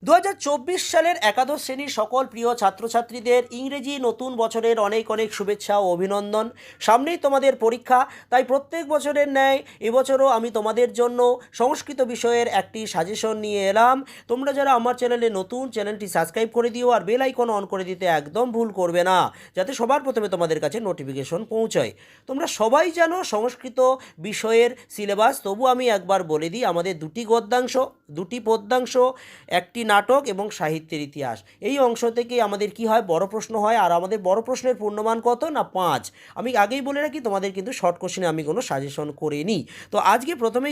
2024 সালের একাদশ শ্রেণীর সকল প্রিয় ছাত্রছাত্রীদের ইংরেজি নতুন বছরের অনেক অনেক শুভেচ্ছা ও অভিনন্দন। সামনেই তোমাদের পরীক্ষা, তাই প্রত্যেক বছরের ন্যায় এবছরও আমি তোমাদের জন্য সংস্কৃত বিষয়ের একটি সাজেশন নিয়ে এলাম। তোমরা যারা আমার চ্যানেলে নতুন, চ্যানেলটি সাবস্ক্রাইব করে দিও আর বেল আইকন অন করে দিতে একদম ভুল করবে না, যাতে সবার প্রথমে তোমাদের কাছে নোটিফিকেশন পৌঁছয়। তোমরা সবাই জানো সংস্কৃত বিষয়ের সিলেবাস, তবু আমি একবার বলে দিই, আমাদের দুটি গদ্যাংশ, দুটি পদ্যাংশ, একটি নাটক এবং সাহিত্যের ইতিহাস। এই অংশ থেকে আমাদের কি হয়, বড় প্রশ্ন হয়, আর আমাদের বড় প্রশ্নের পূর্ণমান কত না 5। আমি আগেই বলে রাখি, তোমাদের কিন্তু শর্ট কোশ্চেনে আমি কোনো সাজেশন করিনি। তো আজকে প্রথম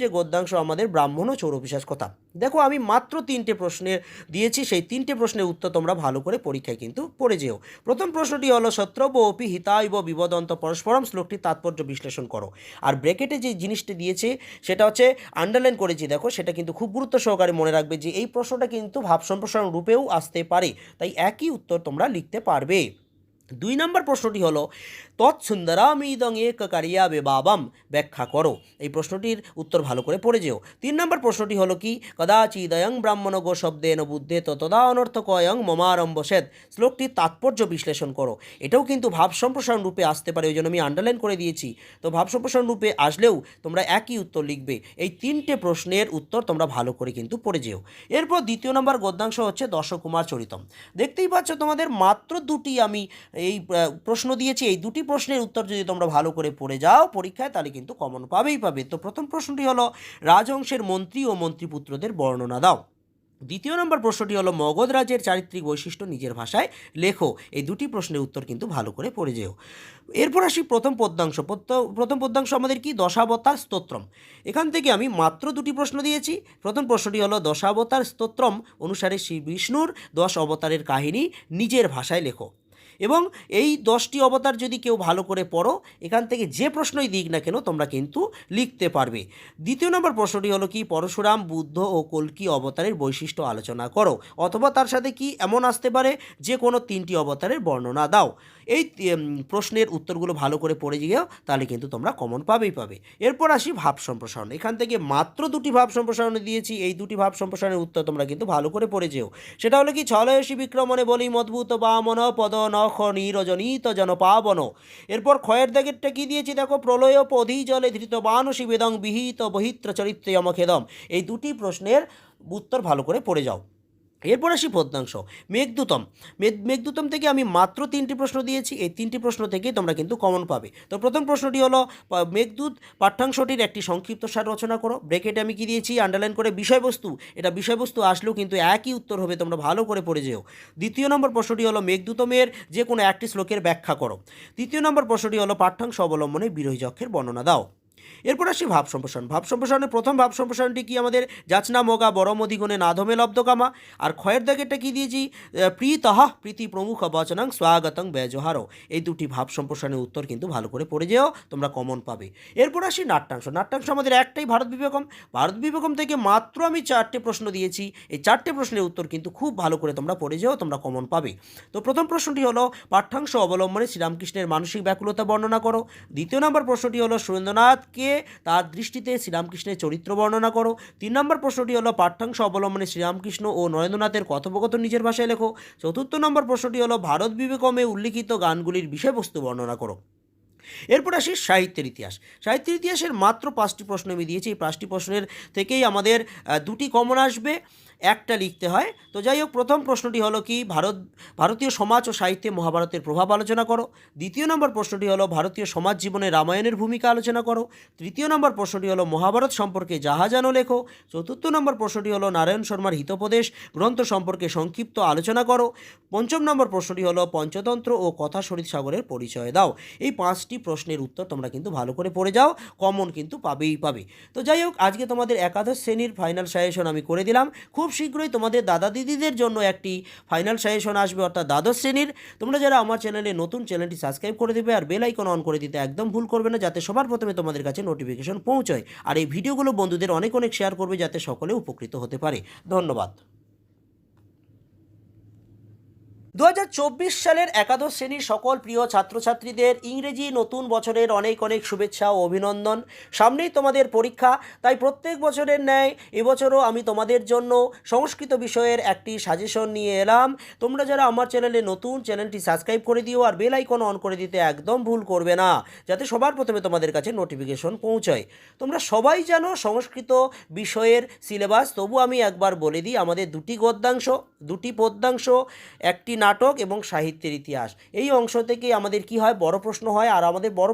যে গদ্যাংশ আমাদের ব্রাহ্মণ ও চৌরপিশাচ কথা। দেখো, আমি মাত্র 3টে প্রশ্নের দিয়েছি, সেই 3টে প্রশ্নের উত্তর তোমরা ভালো করে পরীক্ষায় কিন্তু পড়ে যেও। প্রথম প্রশ্নটি হলো শত্রব অপি হিতাইব বিবদন্ত পরস্পরম, শ্লোকটির তাৎপর্য বিশ্লেষণ করো। আর ব্র্যাকেটে যে জিনিসটি দিয়েছে সেটা হচ্ছে আন্ডারলাইন করেছি, দেখো সেটা কিন্তু খুব গুরুত্ব সহকারে মনে রাখবে যে এই প্রশ্নটা কিন্তু ভাব সম্প্রসারণ রূপেও আসতে পারে, তাই একই উত্তর তোমরা লিখতে পারবে। 2 নম্বর প্রশ্নটি হলো তৎসুন্দরামিদং এক কারিয়া বেবাবাম, ব্যাখ্যা করো। এই প্রশ্নটির উত্তর ভালো করে পড়ে যেও। 3 নম্বর প্রশ্নটি হলো কি, কদাচিদয়ং ব্রাহ্মণ গো শব্দেন বুদ্ধে ততদা অনর্থকয়ং মমারম্ভসেদ, শ্লোকটির তাৎপর্য বিশ্লেষণ করো। এটাও কিন্তু ভাব সম্প্রসারণ রূপে আসতে পারে, ওই জন্য আমি আন্ডারলাইন করে দিয়েছি। তো ভাব সম্প্রসারণ রূপে আসলেও তোমরা একই উত্তর লিখবে। এই 3টে প্রশ্নের উত্তর তোমরা ভালো করে কিন্তু পড়ে যেও। এরপর 2 নম্বর গদ্যাংশ হচ্ছে দশকুমার চরিতম। দেখতেই পাচ্ছ তোমাদের মাত্র 2টি আমি এই প্রশ্ন দিয়েছি। এই 2টি প্রশ্নের উত্তর যদি তোমরা ভালো করে পড়ে যাও পরীক্ষায়, তাহলে কিন্তু কমন পাবে। তো প্রথম প্রশ্নটি হলো রাজবংশের মন্ত্রী ও মন্ত্রীপুত্রদের বর্ণনা দাও। 2 নম্বর প্রশ্নটি হলো মগধ রাজ্যের চারিত্রিক বৈশিষ্ট্য নিজের ভাষায় লেখো। এই 2টি প্রশ্নের উত্তর কিন্তু ভালো করে পড়ে যেও। এরপর আসি প্রথম পদ্যাংশ আমাদের কি, দশাবতার স্তোত্রম। এখান থেকে আমি মাত্র 2টি প্রশ্ন দিয়েছি। প্রথম প্রশ্নটি হলো দশাবতার স্তোত্রম অনুসারে শ্রী বিষ্ণুর 10 অবতারের কাহিনী নিজের ভাষায় লেখো। এবং এই 10টি অবতার যদি কেউ ভালো করে পড়ো, এখান থেকে যে প্রশ্নই দিক না কেন তোমরা কিন্তু লিখতে পারবে। 2 নম্বর প্রশ্নটি হলো কি, পরশুরাম, বুদ্ধ ও কল্কি অবতারের বৈশিষ্ট্য আলোচনা করো, অথবা তার সাথে কি এমন আসতে পারে যে কোনো 3টি অবতারের বর্ণনা দাও। এই প্রশ্নের উত্তরগুলো ভালো করে পড়ে গিয়েও তাহলে কিন্তু তোমরা কমন পাবে। এরপর আসি ভাব সম্প্রসারণ। এখান থেকে মাত্র 2টি ভাব সম্প্রসারণ দিয়েছি। এই 2টি ভাব সম্প্রসারণের উত্তর তোমরা কিন্তু ভালো করে পড়ে যেও। সেটা হলো কি, ছলয়সী বিক্রমণে বলি মদ্ভূত বামন পদ নখ নীরজনীত জনপাবন। এরপর ক্ষয়ের দাগেরটা কি দিয়েছি দেখো, প্রলয় পধি জলে ধৃত বানসী বেদং বিহিত বহিত্র চরিত্রে অমখেদম। এই 2টি প্রশ্নের উত্তর ভালো করে পড়ে যাও। এরপর আসি পদ্যাংশ মেঘদূতম থেকে আমি মাত্র 3টি প্রশ্ন দিয়েছি। এই 3টি প্রশ্ন থেকেই তোমরা কিন্তু কমন পাবে। তো প্রথম প্রশ্নটি হলো মেঘদূত পাঠ্যাংশটির একটি সংক্ষিপ্ত সার রচনা করো। ব্রেকেটে আমি কি দিয়েছি, আন্ডারলাইন করে বিষয়বস্তু। এটা বিষয়বস্তু আসলেও কিন্তু একই উত্তর হবে, তোমরা ভালো করে পড়ে যেও। 2 নম্বর প্রশ্নটি হলো মেঘদূতমের যে কোনো একটি শ্লোকের ব্যাখ্যা করো। 3 নম্বর প্রশ্নটি হলো পাঠ্যাংশ অবলম্বনে বিরোহী যক্ষের বর্ণনা দাও। এরপর আসি ভাব সম্প্রসারণের প্রথম ভাব সম্প্রসারণটি কি, আমাদের যাচনা মগা বড় মধিগুণে নাধমে লব্ধকামা। আর ক্ষয়ের দাগেরটা কি দিয়েছি, প্রীতঃ প্রীতি প্রমুখ বচনাং স্বাগতং ব্যজহারো। এই 2টি ভাব সম্প্রসারণের উত্তর কিন্তু ভালো করে পড়ে যেও, তোমরা কমন পাবে। এরপর আসি নাট্যাংশ আমাদের একটাই, ভারত বিবেকম থেকে মাত্র আমি 4টে প্রশ্ন দিয়েছি। এই 4টে প্রশ্নের উত্তর কিন্তু খুব ভালো করে তোমরা পড়ে যেও, তোমরা কমন পাবে। তো প্রথম প্রশ্নটি হলো পাঠ্যাংশ অবলম্বনে শ্রীরামকৃষ্ণের মানসিক ব্যাকুলতা বর্ণনা করো। 2 নম্বর প্রশ্নটি হলো সুরেন্দ্রনাথকে তার দৃষ্টিতে শ্রীরামকৃষ্ণের চরিত্র বর্ণনা করো। 3 নম্বর প্রশ্নটি হলো পাঠ্যাংশ অবলম্বনে শ্রীরামকৃষ্ণ ও নরেন্দ্রনাথের কথোপকথন নিজের ভাষায় লেখো। 4 নম্বর প্রশ্নটি হলো ভারত বিবেকমে উল্লিখিত গানগুলির বিষয়বস্তু বর্ণনা করো। এরপর আসি সাহিত্যের ইতিহাসের মাত্র 5টি প্রশ্ন আমি দিয়েছি। এই 5টি প্রশ্নের থেকেই আমাদের 2টি কমন আসবে, একটা লিখতে হয়। তো যাই হোক, প্রথম প্রশ্নটি হলো কি, ভারতীয় সমাজ ও সাহিত্যে মহাভারতের প্রভাব আলোচনা করো। 2 নম্বর প্রশ্নটি হলো ভারতীয় সমাজ জীবনে রামায়ণের ভূমিকা আলোচনা করো। 3 নম্বর প্রশ্নটি হলো মহাভারত সম্পর্কে জাহাজানো লেখো। 4 নম্বর প্রশ্নটি হলো নারায়ণ শর্মার হিতোপদেশ গ্রন্থ সম্পর্কে সংক্ষিপ্ত আলোচনা করো। 5 নম্বর প্রশ্নটি হলো পঞ্চতন্ত্র ও কথা শরীর সাগরের পরিচয় দাও। এই 5টি প্রশ্নের উত্তর তোমরা কিন্তু ভালো করে পড়ে যাও, কমন কিন্তু পাবে। তো যাই হোক, আজকে তোমাদের একাদশ শ্রেণীর ফাইনাল সাজেশন আমি করে দিলাম। খুব শীঘ্রই তোমাদের দাদা দিদিদের জন্য একটি ফাইনাল সাজেশন আসবে, অর্থাৎ দ্বাদশ শ্রেণীর। তোমরা যারা আমার চ্যানেলে নতুন, চ্যানেলটি সাবস্ক্রাইব করে দেবে আর বেল আইকন অন করে দিতে একদম ভুল করবে না, যাতে সবার প্রথমে তোমাদের কাছে নোটিফিকেশন পৌঁছয়। আর এই ভিডিওগুলো বন্ধুদের অনেক শেয়ার করবে, যাতে সকলে উপকৃত হতে পারে। ধন্যবাদ। 2024 সালের একাদশ শ্রেণীর সকল প্রিয় ছাত্রছাত্রীদের ইংরেজি নতুন বছরের অনেক অনেক শুভেচ্ছা ও অভিনন্দন। সামনেই তোমাদের পরীক্ষা, তাই প্রত্যেক বছরের ন্যায় এবছরও আমি তোমাদের জন্য সংস্কৃত বিষয়ের একটি সাজেশন নিয়ে এলাম। তোমরা যারা আমার চ্যানেলে নতুন, চ্যানেলটি সাবস্ক্রাইব করে দিও আর বেল আইকন অন করে দিতে একদম ভুল করবে না, যাতে সবার প্রথমে তোমাদের কাছে নোটিফিকেশন পৌঁছয়। তোমরা সবাই জানো সংস্কৃত বিষয়ের সিলেবাস, তবু আমি একবার বলে দিই, আমাদের দুটি গদ্যাংশ, দুটি পদ্যাংশ, একটি নাটক এবং সাহিত্যের ইতিহাস। এই অংশ থেকে আমাদের কি হয়, বড় প্রশ্ন হয়। আর আমাদের বড়